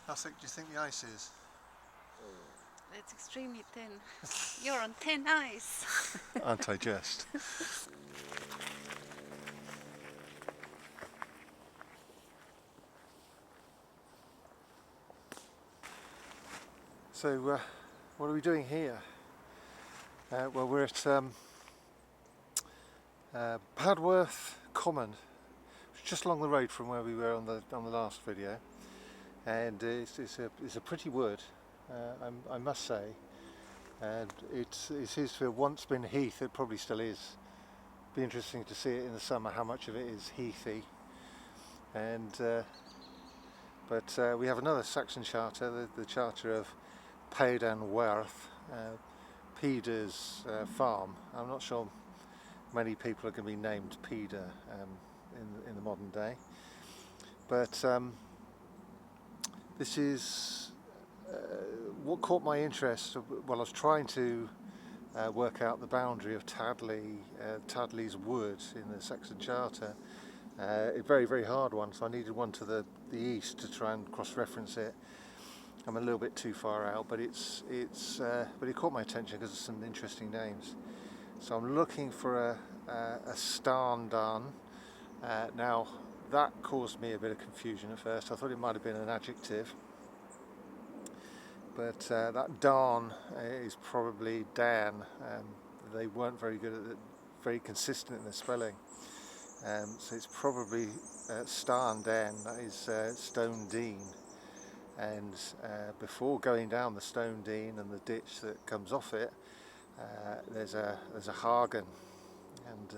How thick do you think the ice is? It's extremely thin. You're on thin ice. Aren't I just? So, what are we doing here? Well, we're at Padworth Common, which is just along the road from where we were on the last video, and it's a pretty wood, I must say, and it seems to have once been heath. It probably still is. Be interesting to see it in the summer, how much of it is heathy. And but we have another Saxon charter, the charter of Peadanwyrðe, Peda's farm. I'm not sure many people are going to be named Peda in the modern day, but this is what caught my interest. Well, I was trying to work out the boundary of Tadley's wood in the Saxon charter. A very, very hard one, so I needed one to the east to try and cross-reference it. I'm a little bit too far out, but but it caught my attention because there's some interesting names. So I'm looking for a Starndan. Now that caused me a bit of confusion at first. I thought it might have been an adjective, but that darn is probably Dan. They weren't very good at it, very consistent in their spelling. So it's probably Starndan, that is Stone Dean. And before going down the Stone Dean and the ditch that comes off it, there's a Hagen. And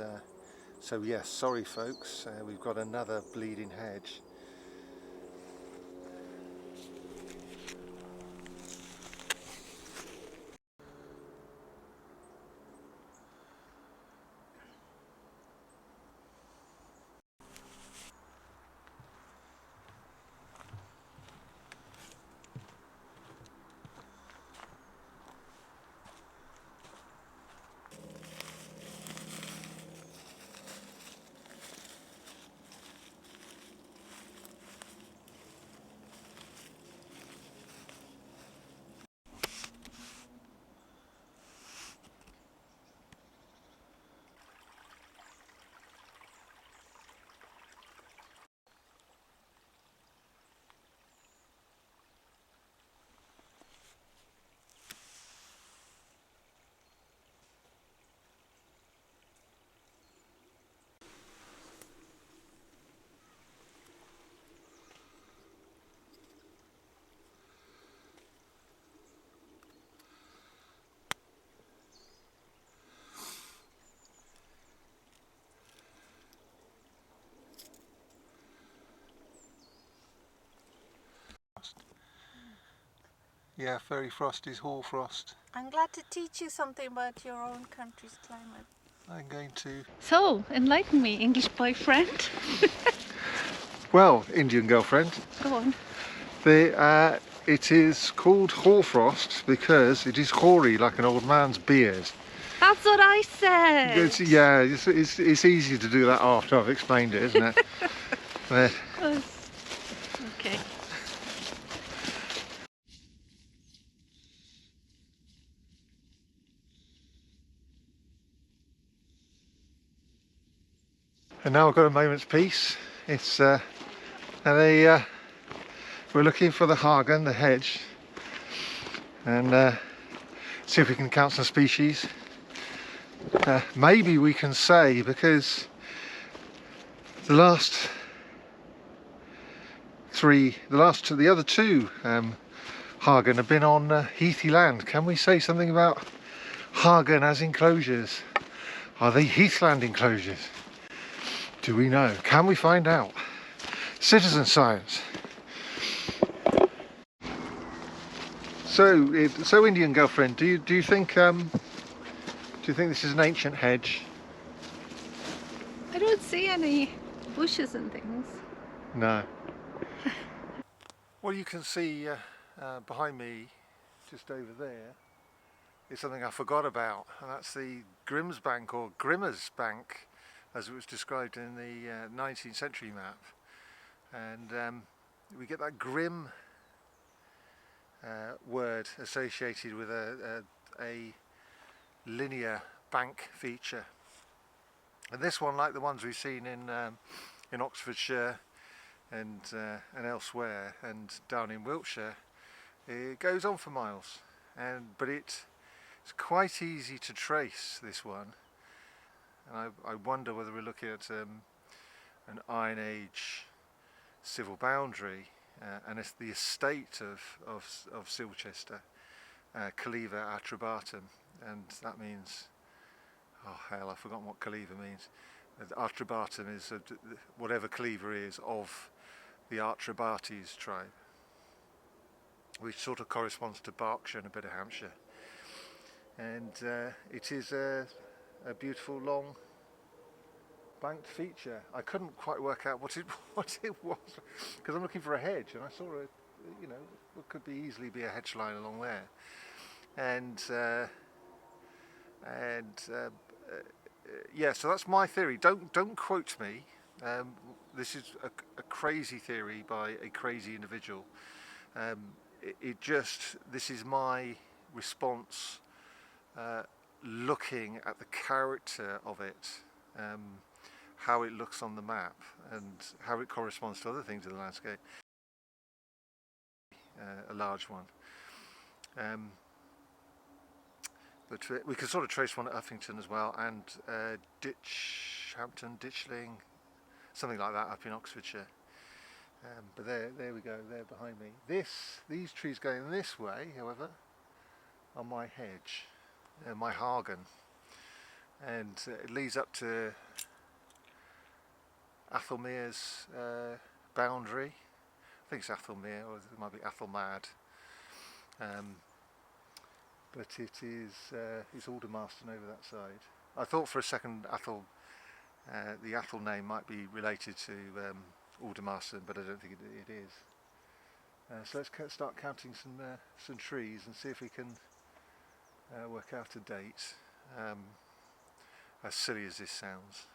so yes, sorry folks, we've got another bleeding hedge. Yeah, very frost is hoarfrost. I'm glad to teach you something about your own country's climate. I'm going to... So, enlighten me, English boyfriend. Well, Indian girlfriend. Go on. It is called hoarfrost because it is hoary like an old man's beard. That's what I said. It's easy to do that after I've explained it, isn't it? But, okay. and now I've got a moment's peace. It's we're looking for the Hagen, the hedge, and see if we can count some species. Maybe we can say, because the other two Hagen have been on heathy land. Can we say something about Hagen as enclosures? Are they heathland enclosures? Do we know? Can we find out? Citizen science. So Indian girlfriend, do you think this is an ancient hedge? I don't see any bushes and things. No. Well, you can see behind me, just over there, is something I forgot about, and that's the Grimsbank, or Grimmer's Bank, as it was described in the 19th century map. And we get that grim word associated with a linear bank feature. And this one, like the ones we've seen in Oxfordshire and elsewhere, and down in Wiltshire, it goes on for miles. But it's quite easy to trace this one. And I wonder whether we're looking at an Iron Age civil boundary, and it's the estate of Silchester, Caliva Atrebatum, and that means, oh hell, I've forgotten what Caliva means. Atrebatum is whatever Caliva is of the Atrebates tribe, which sort of corresponds to Berkshire and a bit of Hampshire. And it is a beautiful long banked feature. I couldn't quite work out what it was, because I'm looking for a hedge, and I saw what could easily be a hedge line along there. And yeah, so that's my theory. Don't quote me. This is a crazy theory by a crazy individual. This is my response, looking at the character of it, how it looks on the map, and how it corresponds to other things in the landscape. A large one. But we can sort of trace one at Uffington as well, and Ditchling, something like that up in Oxfordshire. But there we go, there behind me. These trees going this way, however, are my hedge, my Hagen, and it leads up to Athelmere's boundary. I think it's Athelmere, or it might be Athelmad. But it's Aldermaston over that side. I thought for a second the Athel name might be related to Aldermaston, but I don't think it is. So let's start counting some trees and see if we can work out a date. As silly as this sounds.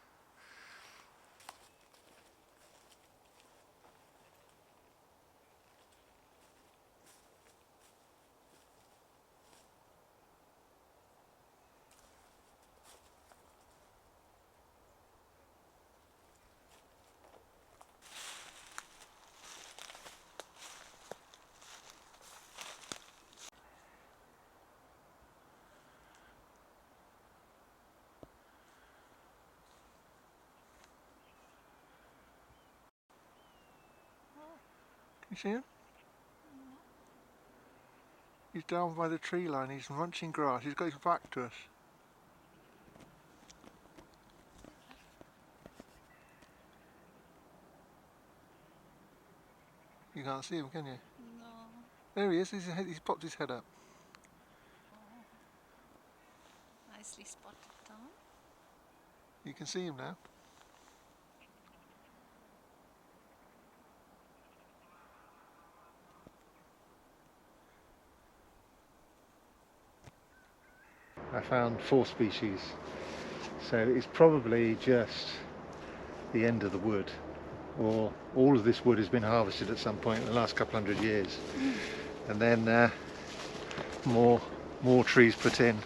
You see him? He's down by the tree line, he's munching grass, he's got his back to us. You can't see him, can you? No. There he is, he's popped his head up. Nicely spotted down. You can see him now. I found 4 species, so it's probably just the end of the wood, or all of this wood has been harvested at some point in the last couple hundred years, and then more trees put in.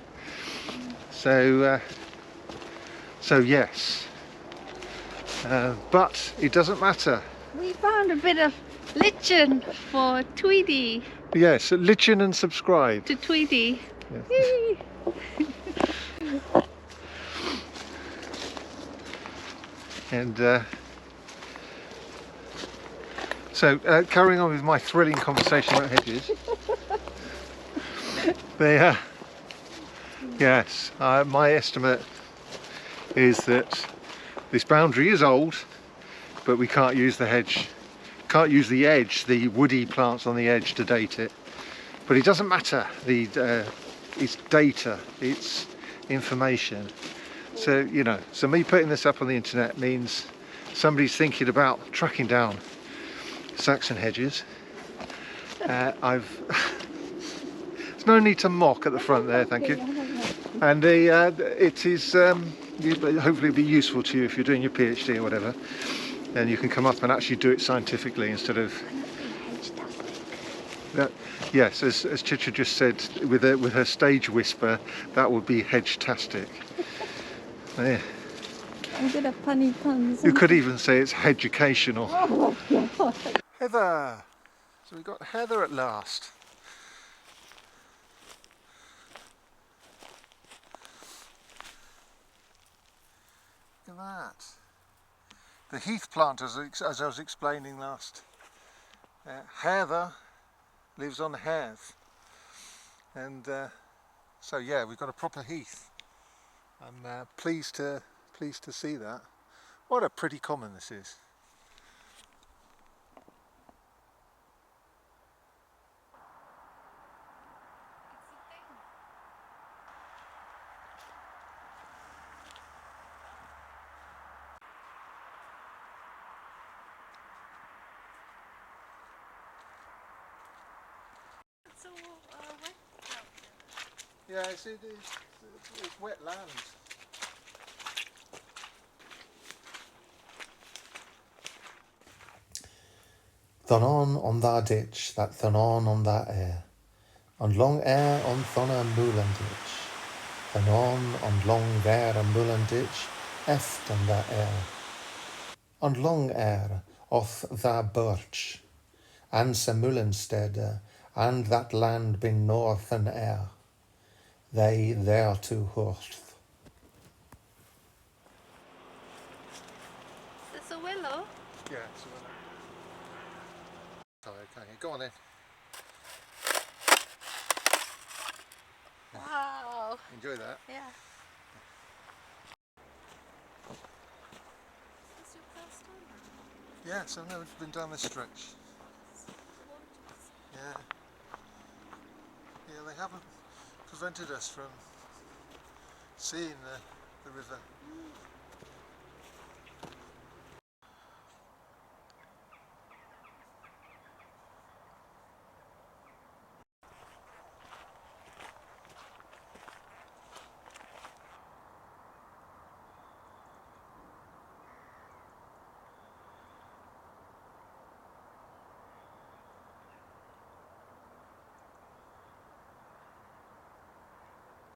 So yes, but it doesn't matter. We found a bit of lichen for Tweedy. Yes, lichen and subscribe to Tweedy. Yes. And so carrying on with my thrilling conversation about hedges. Yes, my estimate is that this boundary is old, but we can't use the hedge, can't use the edge, the woody plants on the edge to date it. But it doesn't matter, it's data, it's information. So, so me putting this up on the internet means somebody's thinking about tracking down Saxon hedges. There's no need to mock at the front there, thank you. And it is hopefully be useful to you if you're doing your PhD or whatever. Then you can come up and actually do it scientifically instead of... Yes, as Chicha just said, with her stage whisper, that would be hedge-tastic. There. I'm good at punny puns. You could even say it's educational. Oh my god. Heather! So we got Heather at last. Look at that. The heath plant, as I was explaining last. Heather lives on heath. And so yeah, we've got a proper heath. I'm pleased to see that. What a pretty common this is. It's so wet out there. Yeah, it's wet land. Thon on tha ditch, that thon on tha air. On long air on thonna moolan ditch. Thon on long there a moolan ditch, eft on tha air. On long air off tha birch. And sa moolanstead, and that land bin north and air. They there to horth. Is this a willow? Yeah, so okay, go on then. Wow. Enjoy that. Yeah. Is this your first time? Yeah, so now we've been down this stretch. Yeah. Yeah, they haven't prevented us from seeing the river.